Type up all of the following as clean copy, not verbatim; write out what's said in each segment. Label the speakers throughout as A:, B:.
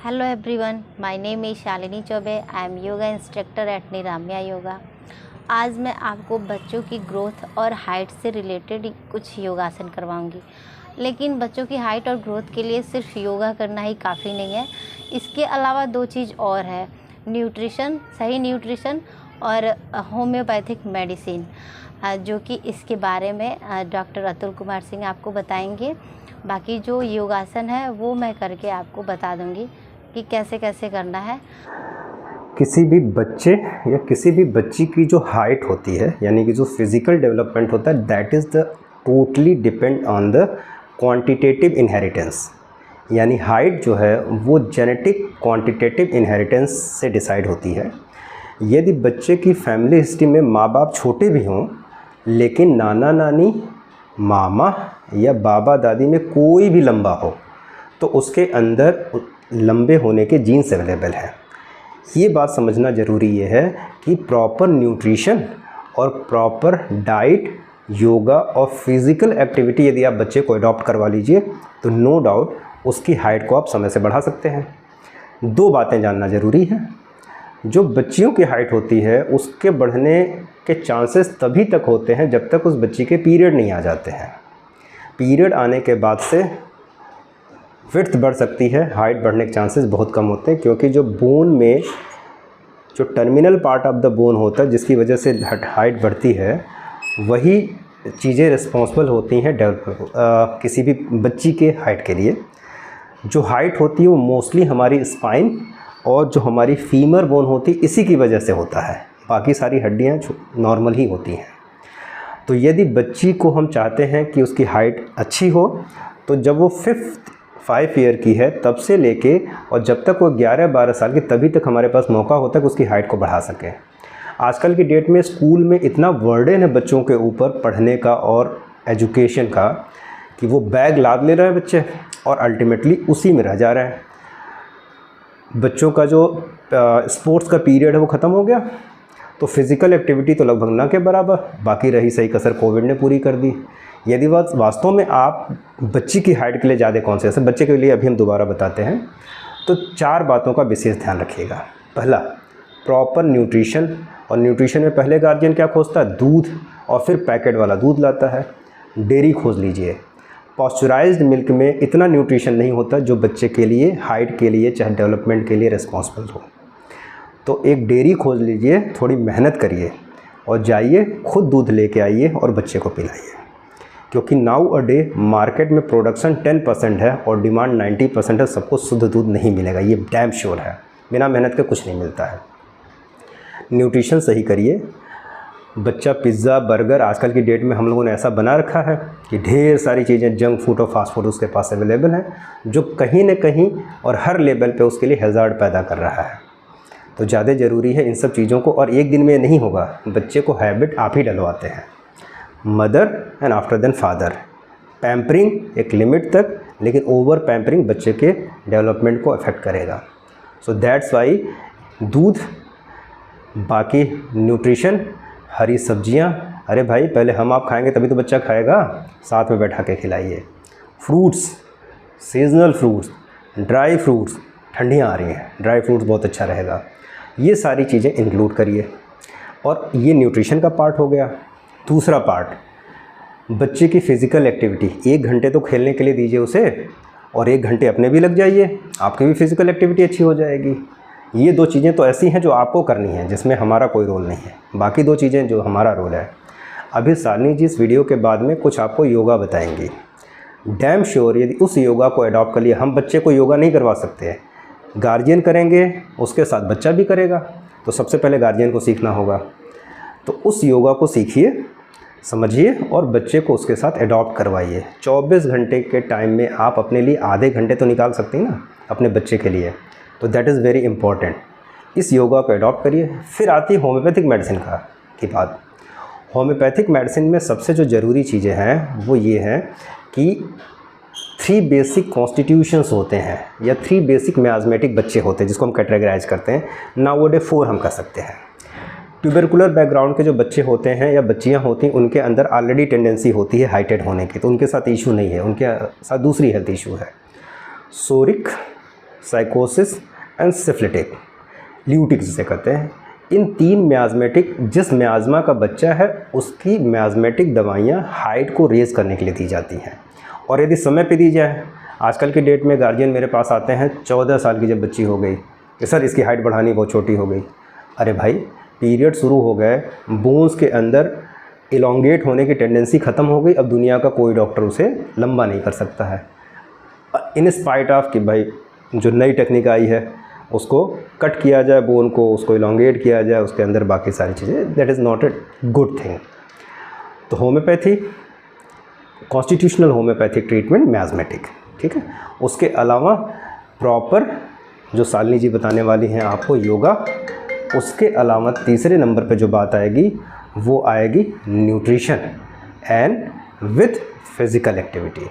A: Hello everyone, my name is Shalini Choubey. I am yoga instructor at Niramaya yoga. आज मैं आपको बच्चों की ग्रोथ और हाइट से रिलेटेड कुछ योगासन करवाऊंगी। लेकिन बच्चों की हाइट और ग्रोथ के लिए सिर्फ योगा करना ही काफ़ी नहीं है, इसके अलावा दो चीज़ और है, न्यूट्रिशन, सही न्यूट्रिशन और होम्योपैथिक मेडिसिन, जो कि इसके बारे में डॉक्टर अतुल कुमार सिंह आपको बताएंगे। बाकी जो योगासन है वो मैं करके आपको बता दूंगी कि कैसे कैसे करना है।
B: किसी भी बच्चे या किसी भी बच्ची की जो हाइट होती है, यानी कि जो फिज़िकल डेवलपमेंट होता है, that is the totally depend on the quantitative inheritance. यानी हाइट जो है वो जेनेटिक क्वांटिटेटिव इनहेरिटेंस से डिसाइड होती है। यदि बच्चे की फैमिली हिस्ट्री में माँ बाप छोटे भी हों, लेकिन नाना नानी, मामा या बाबा दादी में कोई भी लंबा हो, तो उसके अंदर लंबे होने के जीन्स अवेलेबल हैं। ये बात समझना ज़रूरी ये है कि प्रॉपर न्यूट्रिशन और प्रॉपर डाइट, योगा और फिज़िकल एक्टिविटी यदि आप बच्चे को अडॉप्ट करवा लीजिए तो नो डाउट उसकी हाइट को आप समय से बढ़ा सकते हैं। दो बातें जानना ज़रूरी है। जो बच्चियों की हाइट होती है उसके बढ़ने के चांसेस तभी तक होते हैं जब तक उस बच्ची के पीरियड नहीं आ जाते हैं। पीरियड आने के बाद से विड्थ बढ़ सकती है, हाइट बढ़ने के चांसेस बहुत कम होते हैं, क्योंकि जो बोन में जो terminal part of the bone होता है जिसकी वजह से हाइट बढ़ती है, वही चीज़ें रिस्पॉन्सिबल होती हैं किसी भी बच्ची के हाइट के लिए। जो हाइट होती है वो मोस्टली हमारी स्पाइन और जो हमारी फीमर बोन होती है इसी की वजह से होता है। बाकी सारी हड्डियाँ नॉर्मल ही होती हैं। तो यदि बच्ची को हम चाहते हैं कि उसकी हाइट अच्छी हो, तो जब वो 5 ईयर की है तब से लेके और जब तक वो 11-12 साल की, तभी तक हमारे पास मौका होता है कि उसकी हाइट को बढ़ा सकें। आजकल की डेट में स्कूल में इतना बर्डन है बच्चों के ऊपर पढ़ने का और एजुकेशन का कि वो बैग लाद ले रहे हैं बच्चे और अल्टीमेटली उसी में रह जा रहे हैं। बच्चों का जो स्पोर्ट्स का पीरियड है वो ख़त्म हो गया, तो फिज़िकल एक्टिविटी तो लगभग ना के बराबर, बाकी रही सही कसर कोविड ने पूरी कर दी। यदि वास्तव में आप बच्ची की हाइट के लिए ज़्यादा कॉन्शियस है, बच्चे के लिए अभी हम दोबारा बताते हैं, तो 4 बातों का विशेष ध्यान रखिएगा। पहला, प्रॉपर न्यूट्रिशन। और न्यूट्रिशन में पहले गार्जियन क्या खोजता है? दूध, और फिर पैकेट वाला दूध लाता है। डेयरी खोज लीजिए। पॉस्चराइज्ड मिल्क में इतना न्यूट्रिशन नहीं होता जो बच्चे के लिए, हाइट के लिए, चाहे डेवलपमेंट के लिए रिस्पॉन्सिबल हो। तो एक डेयरी खोज लीजिए, थोड़ी मेहनत करिए और जाइए खुद दूध लेके आइए और बच्चे को पिलाइए। क्योंकि नाउ अ डे मार्केट में प्रोडक्शन 10% है और डिमांड 90% है। सबको शुद्ध दूध नहीं मिलेगा, ये डैम श्योर है। बिना मेहनत के कुछ नहीं मिलता है। न्यूट्रिशन सही करिए। बच्चा पिज़्ज़ा, बर्गर, आजकल की डेट में हम लोगों ने ऐसा बना रखा है कि ढेर सारी चीज़ें, जंक फूड और फास्ट फूड उसके पास अवेलेबल हैं, जो कहीं न कहीं और हर लेवल पे उसके लिए हैज़ार्ड पैदा कर रहा है। तो ज़्यादा ज़रूरी है इन सब चीज़ों को, और एक दिन में नहीं होगा, बच्चे को हैबिट आप ही डलवाते हैं। Mother and after then father. Pampering एक लिमिट तक, लेकिन ओवर पैम्परिंग बच्चे के डेवलपमेंट को अफेक्ट करेगा। सो दैट्स वाई दूध, बाकी न्यूट्रिशन, हरी सब्जियां। अरे भाई, पहले हम आप खाएंगे तभी तो बच्चा खाएगा, साथ में बैठा के खिलाइए। Fruits, seasonal fruits, dry fruits, ठंडियाँ आ रही हैं, ड्राई फ्रूट्स बहुत अच्छा रहेगा। ये सारी चीज़ें इंक्लूड करिए। और ये न्यूट्रिशन का पार्ट हो गया। दूसरा पार्ट, बच्चे की फ़िज़िकल एक्टिविटी। 1 घंटे तो खेलने के लिए दीजिए उसे, और 1 घंटे अपने भी लग जाइए, आपकी भी फ़िज़िकल एक्टिविटी अच्छी हो जाएगी। ये 2 चीज़ें तो ऐसी हैं जो आपको करनी है, जिसमें हमारा कोई रोल नहीं है। बाकी 2 चीज़ें जो हमारा रोल है। अभी शालिनी जी इस वीडियो के बाद में कुछ आपको योगा बताएंगी। डैम श्योर यदि उस योगा को अडॉप्ट कर लिया, हम बच्चे को योगा नहीं करवा सकते हैं, गार्जियन करेंगे, उसके साथ बच्चा भी करेगा। तो सबसे पहले गार्जियन को सीखना होगा। तो उस योगा को सीखिए, समझिए और बच्चे को उसके साथ अडॉप्ट करवाइए। 24 घंटे के टाइम में आप अपने लिए आधे घंटे तो निकाल सकते हैं ना अपने बच्चे के लिए, तो दैट इज़ वेरी इंपॉर्टेंट। इस योगा को अडॉप्ट करिए। फिर आती है होम्योपैथिक मेडिसिन की बात। होम्योपैथिक मेडिसिन में सबसे जो ज़रूरी चीज़ें हैं वो ये हैं कि 3 बेसिक कॉन्स्टिट्यूशंस होते हैं, या 3 बेसिक मियाज़मेटिक बच्चे होते हैं, जिसको हम कैटेगराइज करते हैं। नाउ 4 हम कर सकते हैं। ट्यूबरकुलर बैकग्राउंड के जो बच्चे होते हैं या बच्चियां होती हैं, उनके अंदर ऑलरेडी टेंडेंसी होती है हाइटेड होने की, तो उनके साथ इशू नहीं है, उनके साथ दूसरी हेल्थ इशू है। सोरिक, साइकोसिस एंड सिफिलिटिक, ल्यूटिक जिसे कहते हैं। इन 3 मियाज़मेटिक, जिस मियाज़मा का बच्चा है उसकी मियाज़मेटिक दवाइयाँ हाइट को रेज़ करने के लिए दी जाती हैं। और यदि समय पे दी जाए, आजकल के डेट में गार्जियन मेरे पास आते हैं 14 साल की जब बच्ची हो गई कि सर इसकी हाइट बढ़ानी बहुत छोटी हो गई। अरे भाई, पीरियड शुरू हो गए, बोन्स के अंदर इलोंगेट होने की टेंडेंसी ख़त्म हो गई, अब दुनिया का कोई डॉक्टर उसे लंबा नहीं कर सकता है। इन स्पाइट ऑफ कि भाई जो नई टेक्निक आई है उसको कट किया जाए बोन को, उसको इलोंगेट किया जाए, उसके अंदर बाकी सारी चीज़ें, that is not a good thing. तो होम्योपैथी, कॉन्स्टिट्यूशनल होम्योपैथिक ट्रीटमेंट मियाज़मेटिक, ठीक है। उसके अलावा प्रॉपर जो शालिनी जी बताने वाली हैं आपको योगा, उसके अलावा तीसरे नंबर पे जो बात आएगी वो आएगी nutrition and with physical activity.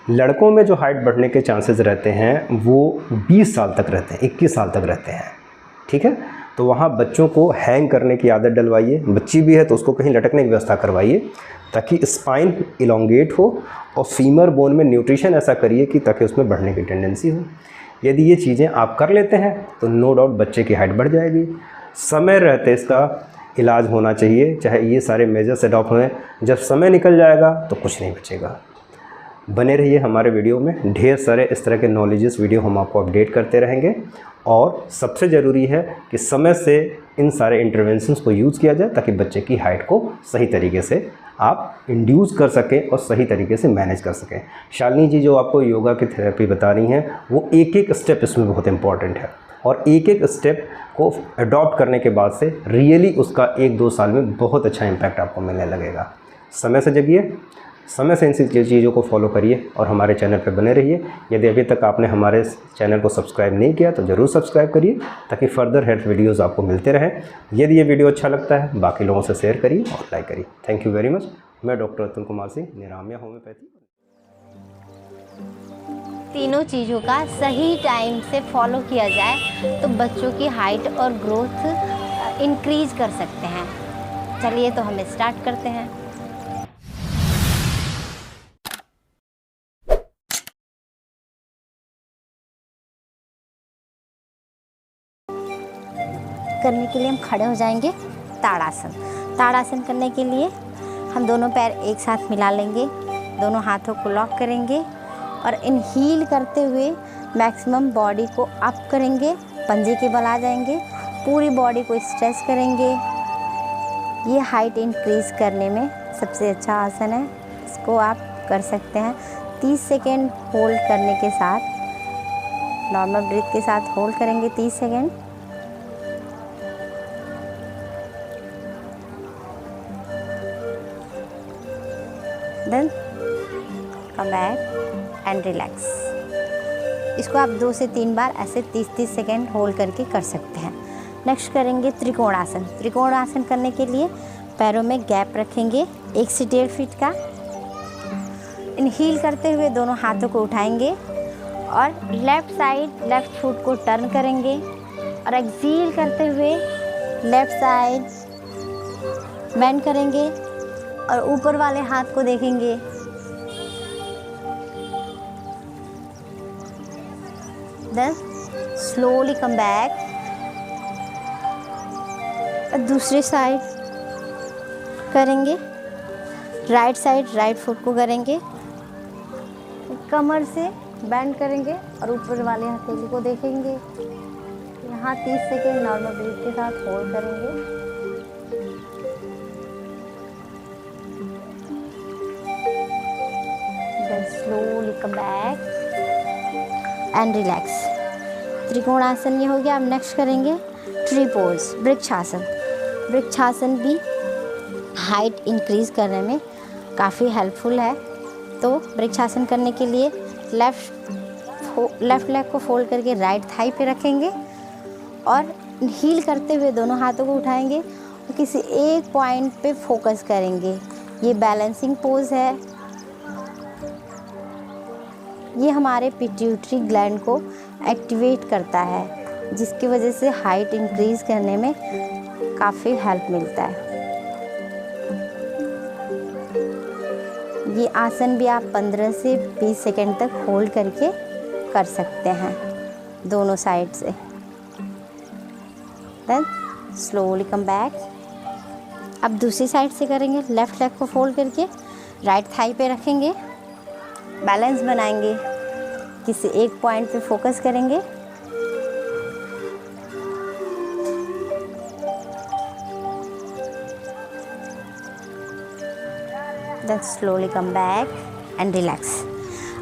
B: लड़कों में जो हाइट बढ़ने के चांसेस रहते हैं वो 20 साल तक रहते हैं, 21 साल तक रहते हैं, ठीक है। तो वहाँ बच्चों को हैंग करने की आदत डलवाइए, बच्ची भी है तो उसको कहीं लटकने की व्यवस्था करवाइए ताकि स्पाइन इलोंगेट हो, और फीमर बोन में न्यूट्रिशन ऐसा करिए कि ताकि उसमें बढ़ने की टेंडेंसी हो। यदि ये चीज़ें आप कर लेते हैं तो नो डाउट बच्चे की हाइट बढ़ जाएगी। समय रहते इसका इलाज होना चाहिए, चाहे ये सारे मेजर्स अडॉप्ट हों। जब समय निकल जाएगा तो कुछ नहीं बचेगा। बने रहिए हमारे वीडियो में, ढेर सारे इस तरह के नॉलेजेस वीडियो हम आपको अपडेट करते रहेंगे। और सबसे ज़रूरी है कि समय से इन सारे इंटरवेंशंस को यूज़ किया जाए ताकि बच्चे की हाइट को सही तरीके से आप इंड्यूस कर सकें और सही तरीके से मैनेज कर सकें। शालिनी जी जो आपको योगा की थेरेपी बता रही हैं वो एक एक स्टेप इसमें बहुत इंपॉर्टेंट है, और एक एक स्टेप को अडॉप्ट करने के बाद से रियली उसका 1-2 साल में बहुत अच्छा इम्पैक्ट आपको मिलने लगेगा। समय से जगिए, समय से इन चीज़ों को फॉलो करिए और हमारे चैनल पर बने रहिए। यदि अभी तक आपने हमारे चैनल को सब्सक्राइब नहीं किया तो ज़रूर सब्सक्राइब करिए ताकि फर्दर हेल्थ वीडियोज़ आपको मिलते रहें। यदि ये वीडियो अच्छा लगता है बाकी लोगों से शेयर करिए और लाइक करिए। Thank you very much. मैं डॉक्टर अतुल कुमार सिंह, निराम्या होम्योपैथी।
A: तीनों चीज़ों का सही टाइम से फॉलो किया जाए तो बच्चों की हाइट और ग्रोथ इंक्रीज कर सकते हैं। चलिए तो हम स्टार्ट करते हैं। करने के लिए हम खड़े हो जाएंगे ताड़ासन। ताड़ासन करने के लिए हम दोनों पैर एक साथ मिला लेंगे, दोनों हाथों को लॉक करेंगे और इनहील करते हुए मैक्सिमम बॉडी को अप करेंगे, पंजे के बल आ जाएंगे, पूरी बॉडी को स्ट्रेच करेंगे। ये हाइट इंक्रीज़ करने में सबसे अच्छा आसन है, इसको आप कर सकते हैं। 30 सेकेंड होल्ड करने के साथ, नॉर्मल ब्रीथ के साथ होल्ड करेंगे 30 second. Then come back and relax. इसको आप 2 से 3 बार ऐसे 30-30 सेकेंड होल्ड करके कर सकते हैं। नेक्स्ट करेंगे त्रिकोणासन। त्रिकोणासन करने के लिए पैरों में गैप रखेंगे 1 से 1.5 फीट का। इनहील करते हुए दोनों हाथों को उठाएंगे और लेफ़्ट साइड लेफ़्ट फुट को टर्न करेंगे और एक्सहील करते हुए लेफ़्ट साइड बेंड करेंगे और ऊपर वाले हाथ को देखेंगे। Then slowly come back. दूसरी साइड करेंगे, राइट साइड राइट फुट को करेंगे, कमर से बेंड करेंगे और ऊपर वाले हथेली को देखेंगे। यहाँ 30 सेकेंड नॉर्मल ब्रीथ के साथ होल्ड करेंगे। Slowly come back and relax. Trikonasana ये हो गया। अब नेक्स्ट करेंगे ट्री पोज, वृक्षासन। वृक्षासन भी हाइट इंक्रीज़ करने में काफ़ी हेल्पफुल है। तो वृक्षासन करने के लिए लेफ़्ट लेग को फोल्ड करके राइट थाई पे रखेंगे और हील करते हुए दोनों हाथों को उठाएंगे और किसी एक पॉइंट पे फोकस करेंगे। ये बैलेंसिंग पोज है। ये हमारे पिट्यूटरी ग्लैंड को एक्टिवेट करता है जिसकी वजह से हाइट इंक्रीज़ करने में काफ़ी हेल्प मिलता है। ये आसन भी आप 15 से 20 सेकेंड तक होल्ड करके कर सकते हैं। दोनों साइड से। Then slowly come back. अब दूसरी साइड से करेंगे। लेफ़्ट लेग को फोल्ड करके राइट थाई पे रखेंगे, बैलेंस बनाएंगे, किसी एक पॉइंट पे फोकस करेंगे। Then slowly come back and relax.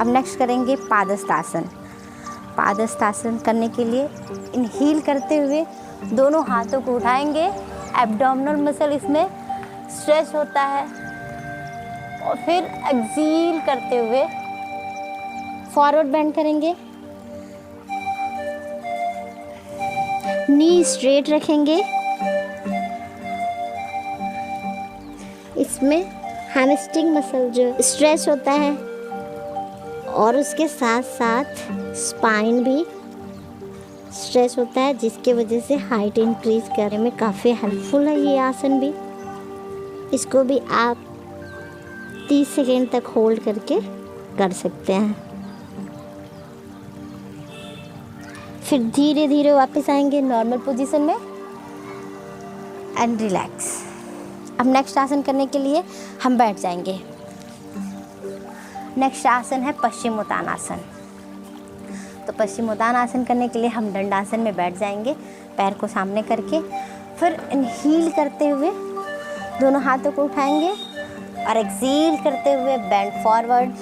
A: अब नेक्स्ट करेंगे पादहस्तासन। पादहस्तासन करने के लिए इनहील करते हुए दोनों हाथों को उठाएंगे, एब्डोमिनल मसल इसमें स्ट्रेच होता है, और फिर एक्सहील करते हुए फॉरवर्ड बेंड करेंगे, नी स्ट्रेट रखेंगे। इसमें हैमस्ट्रिंग मसल जो स्ट्रेच होता है और उसके साथ साथ स्पाइन भी स्ट्रेच होता है, जिसके वजह से हाइट इंक्रीज करने में काफ़ी हेल्पफुल है ये आसन भी। इसको भी आप 30 सेकेंड तक होल्ड करके कर सकते हैं। फिर धीरे धीरे वापस आएंगे नॉर्मल पोजीशन में एंड रिलैक्स। अब नेक्स्ट आसन करने के लिए हम बैठ जाएंगे। नेक्स्ट आसन है पश्चिमोत्तानासन। तो पश्चिमोत्तानासन करने के लिए हम दंडासन में बैठ जाएंगे, पैर को सामने करके। फिर इनहील करते हुए दोनों हाथों को उठाएंगे और एक्सहील करते हुए बेंड फॉरवर्ड।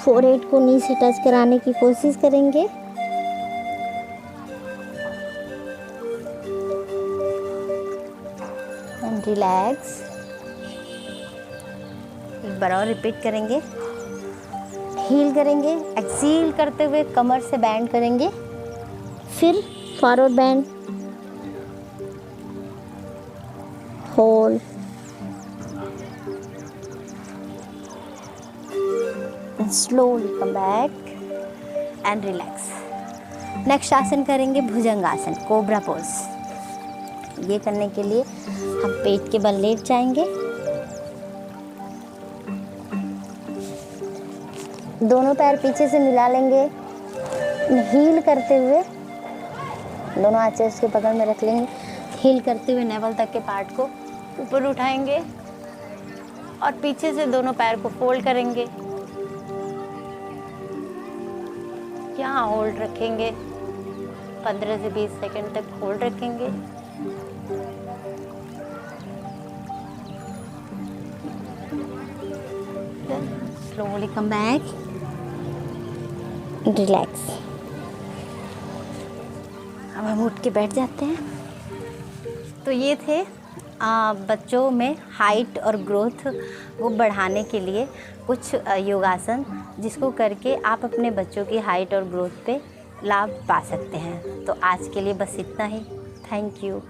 A: फोरहेड को नी से टच कराने की कोशिश करेंगे। And relax. एक बार और रिपीट करेंगे। हील करेंगे, एक्सहील करते हुए कमर से बैंड करेंगे, फिर forward band, hold, slowly come back and relax. Next आसन करेंगे भुजंगासन, कोबरा पोज। ये करने के लिए हम पेट के बल लेट जाएंगे, दोनों पैर पीछे से मिला लेंगे, हील करते हुए दोनों हाथ चेस्ट के बगल में रख लेंगे, हील करते हुए नेवल तक के पार्ट को ऊपर उठाएंगे और पीछे से दोनों पैर को फोल्ड करेंगे। यहाँ होल्ड रखेंगे, 15 से 20 सेकंड तक होल्ड रखेंगे। Slowly come back, relax. अब हम उठ के बैठ जाते हैं। तो ये थे बच्चों में हाइट और ग्रोथ को बढ़ाने के लिए कुछ योगासन, जिसको करके आप अपने बच्चों की हाइट और ग्रोथ पे लाभ पा सकते हैं। तो आज के लिए बस इतना ही। Thank you.